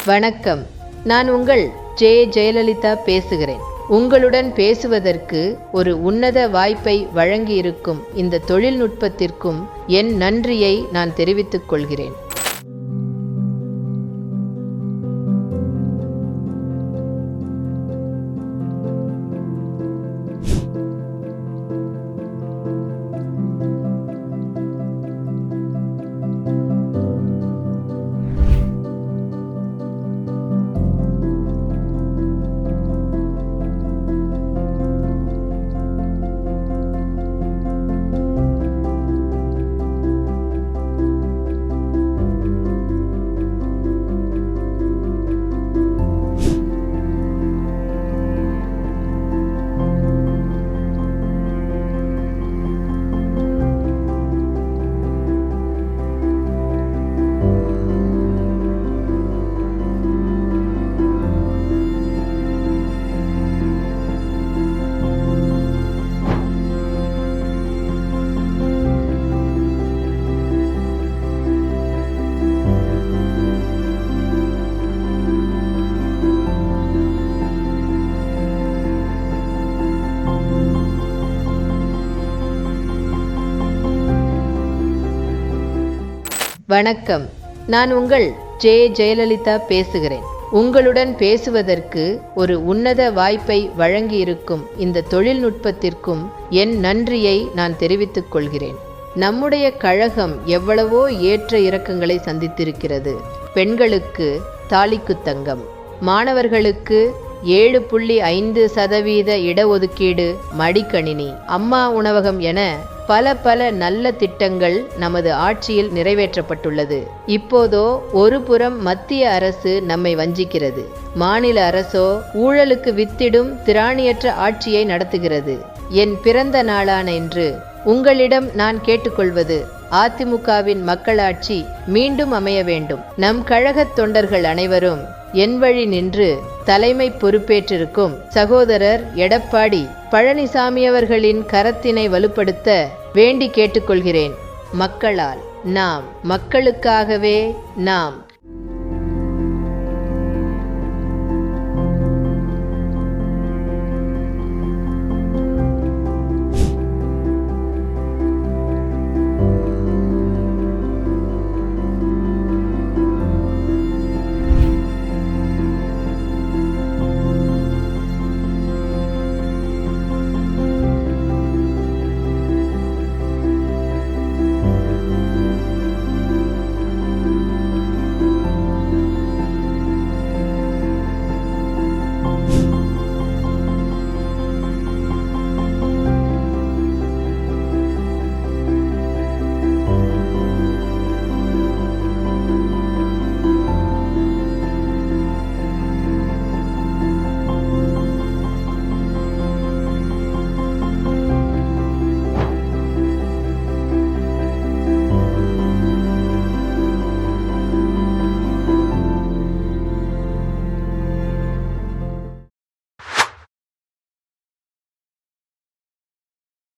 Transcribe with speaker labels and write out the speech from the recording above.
Speaker 1: வணக்கம். நான் உங்கள் ஜெயலலிதா பேசுகிறேன். உங்களுடன் பேசுவதற்கு ஒரு உன்னத வாய்ப்பை வழங்கியிருக்கும் இந்த தொழில்நுட்பத்திற்கும் என் நன்றியை நான் தெரிவித்துக் கொள்கிறேன். வணக்கம். நான் உங்கள் ஜெயலலிதா பேசுகிறேன். உங்களுடன் பேசுவதற்கு ஒரு உன்னத வாய்ப்பை வழங்கியிருக்கும் இந்த தொழில்நுட்பத்திற்கும் என் நன்றியை நான் தெரிவித்துக் கொள்கிறேன். நம்முடைய கழகம் எவ்வளவோ ஏற்ற இறக்கங்களை சந்தித்திருக்கிறது. பெண்களுக்கு தாலிக்கு தங்கம், மாணவர்களுக்கு 7.5% இடஒதுக்கீடு, மடிக்கணினி, அம்மா உணவகம் என பல நல்ல திட்டங்கள் நமது ஆட்சியில் நிறைவேற்றப்பட்டுள்ளது. இப்போதோ ஒரு புறம் மத்திய அரசு நம்மை வஞ்சிக்கிறது. மாநில அரசோ ஊழலுக்கு வித்திடும் திராணியற்ற ஆட்சியை நடத்துகிறது. என் பிறந்த நாளான இன்று உங்களிடம் நான் கேட்டுக்கொள்வது, அதிமுகவின் மக்களாட்சி மீண்டும் அமைய வேண்டும். நம் கழகத் தொண்டர்கள் அனைவரும் என் வழி நின்று தலைமை பொறுப்பேற்றிருக்கும் சகோதரர் எடப்பாடி பழனிசாமி அவர்களின் கரத்தினை வலுப்படுத்த வேண்டி கேட்டுக்கொள்கிறேன். மக்களால் நாம், மக்களுக்காகவே நாம்.